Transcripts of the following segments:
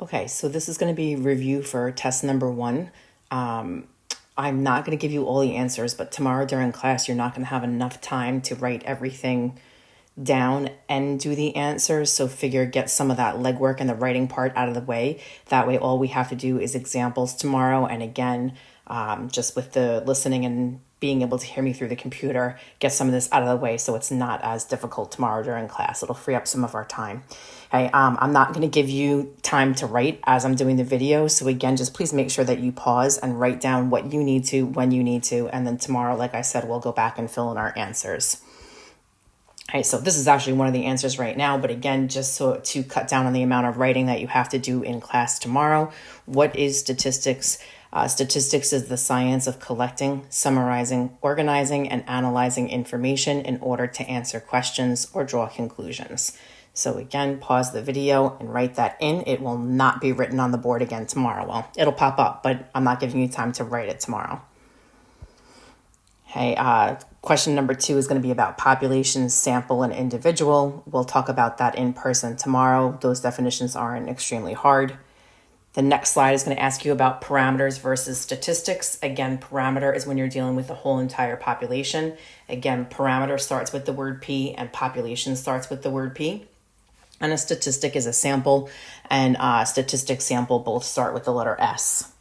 Okay, so this is going to be review for test number 1. I'm not going to give you all the answers, but tomorrow during class, you're not going to have enough time to write everything down and do the answers. So figure get some of that legwork and the writing part out of the way. That way, all we have to do is examples tomorrow. And again, just with the listening and being able to hear me through the computer, get some of this out of the way so it's not as difficult tomorrow during class. It'll free up some of our time. Okay, I'm not going to give you time to write as I'm doing the video. So again, just please make sure that you pause and write down what you need to, when you need to. And then tomorrow, like I said, we'll go back and fill in our answers. Okay, so this is actually one of the answers right now, but again, just so to cut down on the amount of writing that you have to do in class tomorrow. What is statistics? Statistics is the science of collecting, summarizing, organizing, and analyzing information in order to answer questions or draw conclusions. So again, pause the video and write that in. It will not be written on the board again tomorrow. Well, it'll pop up, but I'm not giving you time to write it tomorrow. Okay, question number 2 is going to be about population, sample, and individual. We'll talk about that in person tomorrow. Those definitions aren't extremely hard. The next slide is going to ask you about parameters versus statistics. Again, parameter is when you're dealing with the whole entire population. Again, parameter starts with the word P and population starts with the word P. And a statistic is a sample, and statistic, sample both start with the letter S.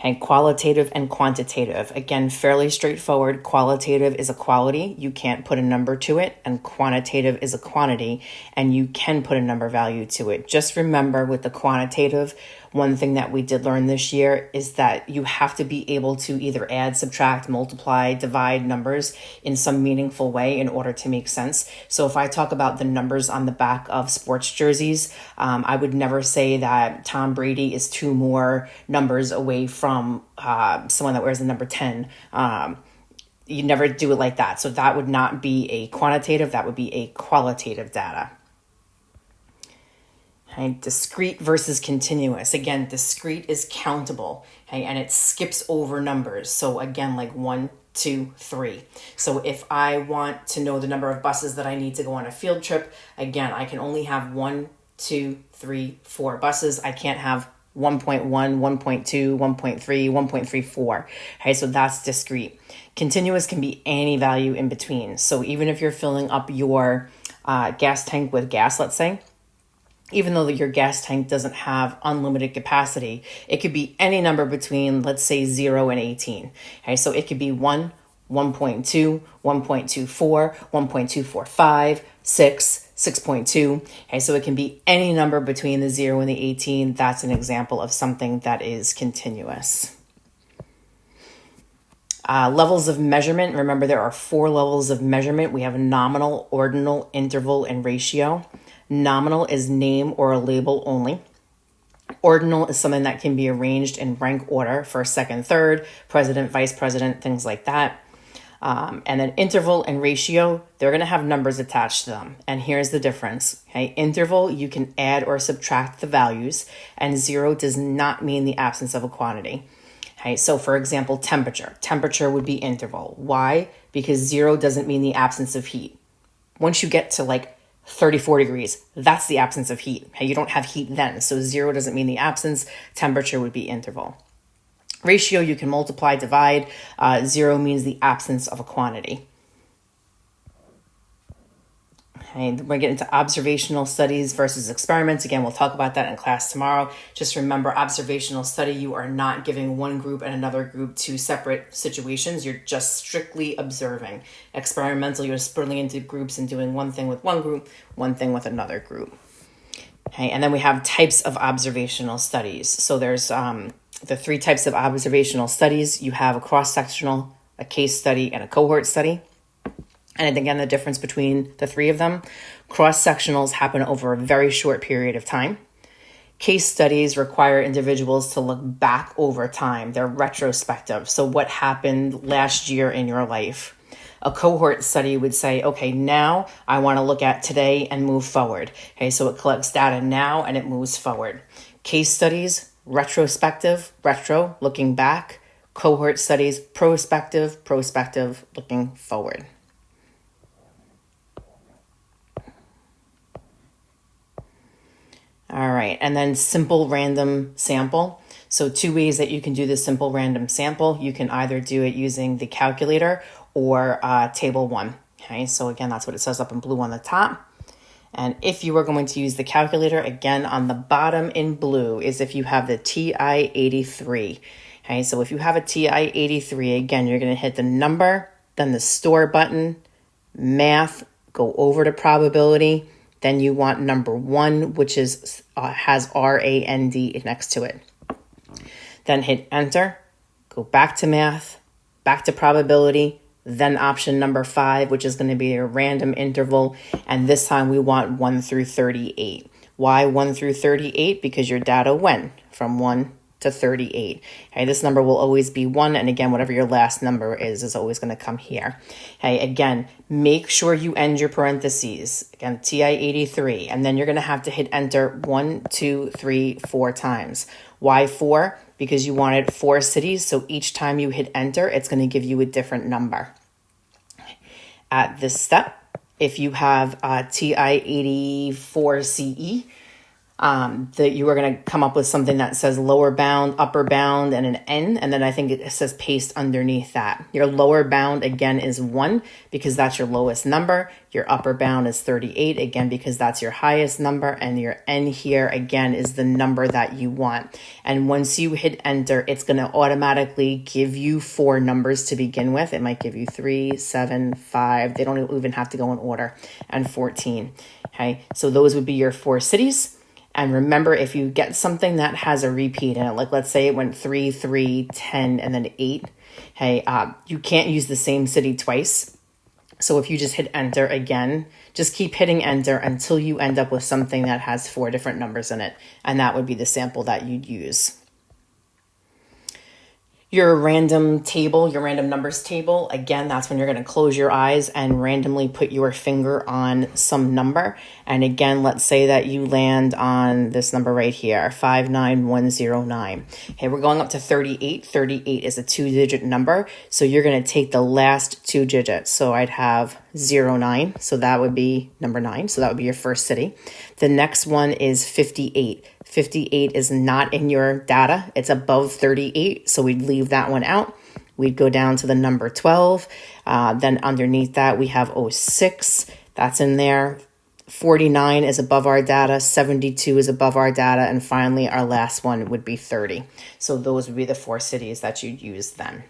And qualitative and quantitative. Again, fairly straightforward. Qualitative is a quality. You can't put a number to it. And quantitative is a quantity, and you can put a number value to it. Just remember with the quantitative, one thing that we did learn this year is that you have to be able to either add, subtract, multiply, divide numbers in some meaningful way in order to make sense. So if I talk about the numbers on the back of sports jerseys, I would never say that Tom Brady is 2 more numbers away from someone that wears the number 10. You never do it like that. So that would not be a quantitative, that would be a qualitative data. Okay, discrete versus continuous. Again, discrete is countable, okay, and it skips over numbers. So again, like 1, 2, 3. So if I want to know the number of buses that I need to go on a field trip, again, I can only have 1, 2, 3, 4 buses. I can't have 1.1, 1.2, 1.3, 1.34. Okay, so that's discrete. Continuous can be any value in between. So even if you're filling up your gas tank with gas, let's say, even though your gas tank doesn't have unlimited capacity, it could be any number between, let's say, 0 and 18. Okay, so it could be 1, 1.2, 1.24, 1.245, 6, 6.2. Okay, so it can be any number between the 0 and the 18. That's an example of something that is continuous. Levels of measurement. Remember, there are 4 levels of measurement. We have nominal, ordinal, interval, and ratio. Nominal is name or a label only. Ordinal is something that can be arranged in rank order, first, second, third, president, vice president, things like that. And then interval and ratio, they're going to have numbers attached to them. And here's the difference. Okay, interval, you can add or subtract the values, and 0 does not mean the absence of a quantity. Okay, so for example, temperature. Temperature would be interval. Why? Because 0 doesn't mean the absence of heat. Once you get to like 34 degrees, that's the absence of heat. Okay, you don't have heat then. So 0 doesn't mean the absence. Temperature would be interval. Ratio, you can multiply, divide. 0 means the absence of a quantity. Okay, we're getting into observational studies versus experiments. Again, we'll talk about that in class tomorrow. Just remember, observational study, you are not giving one group and another group 2 separate situations. You're just strictly observing. Experimental, you're splitting into groups and doing one thing with one group, one thing with another group. Okay, and then we have types of observational studies. So there's the 3 types of observational studies. You have a cross-sectional, a case study, and a cohort study. And again, the difference between the 3 of them, cross-sectionals happen over a very short period of time. Case studies require individuals to look back over time. They're retrospective. So what happened last year in your life? A cohort study would say, okay, now I want to look at today and move forward. Okay, so it collects data now and it moves forward. Case studies, retrospective, retro, looking back. Cohort studies, prospective, looking forward. right, and then simple random sample. So two ways that you can do this simple random sample. You can either do it using the calculator or table 1. Okay, so again, that's what it says up in blue on the top. And if you are going to use the calculator, again, on the bottom in blue is if you have the TI-83. Okay, so if you have a TI-83, again, you're going to hit the number, then the store button, math, go over to probability. Then you want number 1, which is has RAND next to it. Then hit enter, go back to math, back to probability, then option number 5, which is going to be a random interval. And this time we want 1 through 38. Why 1 through 38? Because your data went from 1 to 38. Okay, this number will always be 1. And again, whatever your last number is always going to come here. Okay, again, make sure you end your parentheses. Again, TI-83. And then you're going to have to hit enter 1, 2, 3, 4 times. Why 4? Because you wanted 4 cities. So each time you hit enter, it's going to give you a different number. At this step, if you have TI-84CE, that you are going to come up with something that says lower bound, upper bound, and an N. And then I think it says paste underneath that. Your lower bound, again, is 1 because that's your lowest number. Your upper bound is 38, again, because that's your highest number. And your N here, again, is the number that you want. And once you hit enter, it's going to automatically give you 4 numbers to begin with. It might give you 3, 7, 5. They don't even have to go in order, and 14. Okay, so those would be your 4 cities. And remember, if you get something that has a repeat in it, like let's say it went 3, 3, 10, and then 8, hey, you can't use the same city twice. So if you just hit enter again, just keep hitting enter until you end up with something that has 4 different numbers in it. And that would be the sample that you'd use. Your random table, your random numbers table, again, that's when you're going to close your eyes and randomly put your finger on some number. And again, let's say that you land on this number right here, 59109. Okay, we're going up to 38. 38 is a 2-digit number. So you're going to take the last 2 digits. So I'd have 09. So that would be number 9. So that would be your first city. The next one is 58. 58 is not in your data. It's above 38, so we'd leave that one out. We'd go down to the number 12. Then underneath that, we have 06. That's in there. 49 is above our data. 72 is above our data. And finally, our last one would be 30. So those would be the 4 cities that you'd use then.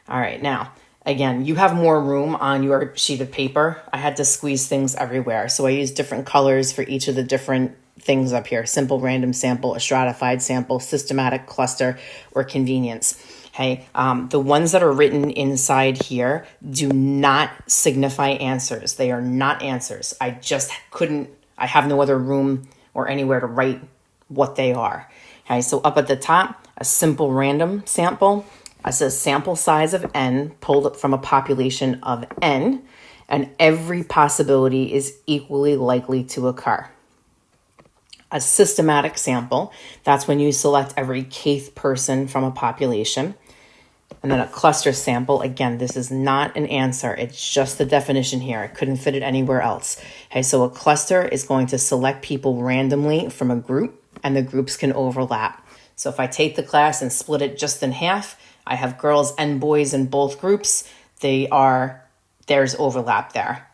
All right, now, again, you have more room on your sheet of paper. I had to squeeze things everywhere. So I used different colors for each of the different things up here: simple random sample, a stratified sample, systematic, cluster, or convenience. Okay, the ones that are written inside here do not signify answers. They are not answers. I have no other room or anywhere to write what they are. Okay, so up at the top, a simple random sample. It says sample size of n pulled up from a population of n, and every possibility is equally likely to occur. A systematic sample, that's when you select every kth person from a population. And then a cluster sample, again, this is not an answer. It's just the definition here. I couldn't fit it anywhere else. Okay, so a cluster is going to select people randomly from a group, and the groups can overlap. So if I take the class and split it just in half, I have girls and boys in both groups. There's overlap there.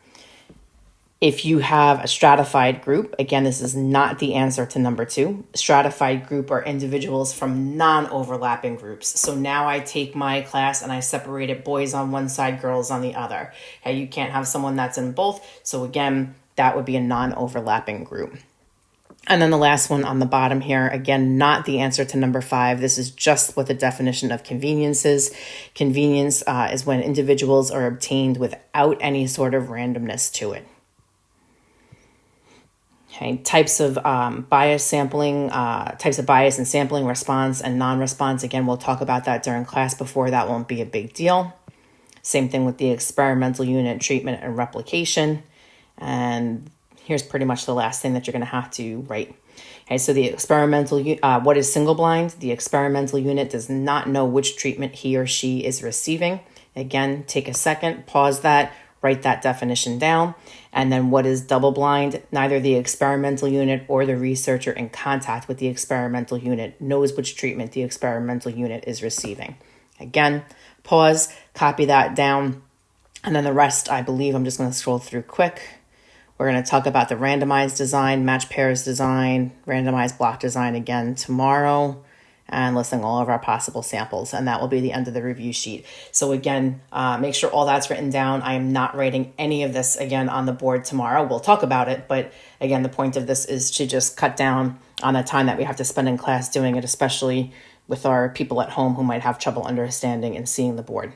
If you have a stratified group, again, this is not the answer to number 2. Stratified group are individuals from non-overlapping groups. So now I take my class and I separate it boys on one side, girls on the other. Okay, you can't have someone that's in both. So again, that would be a non-overlapping group. And then the last one on the bottom here, again, not the answer to number 5. This is just what the definition of convenience is. Convenience is when individuals are obtained without any sort of randomness to it. Okay, types of bias sampling, types of bias and sampling, response and non-response. Again, we'll talk about that during class before. That won't be a big deal. Same thing with the experimental unit, treatment, and replication. And here's pretty much the last thing that you're going to have to write. Okay, so the experimental, what is single blind? The experimental unit does not know which treatment he or she is receiving. Again, take a second, pause that, write that definition down. And then what is double blind? Neither the experimental unit or the researcher in contact with the experimental unit knows which treatment the experimental unit is receiving. Again, pause, copy that down, and then the rest, I believe, I'm just going to scroll through quick. We're going to talk about the randomized design, match pairs design, randomized block design again tomorrow, and listing all of our possible samples. And that will be the end of the review sheet. So again, make sure all that's written down. I am not writing any of this again on the board tomorrow. We'll talk about it. But again, the point of this is to just cut down on the time that we have to spend in class doing it, especially with our people at home who might have trouble understanding and seeing the board.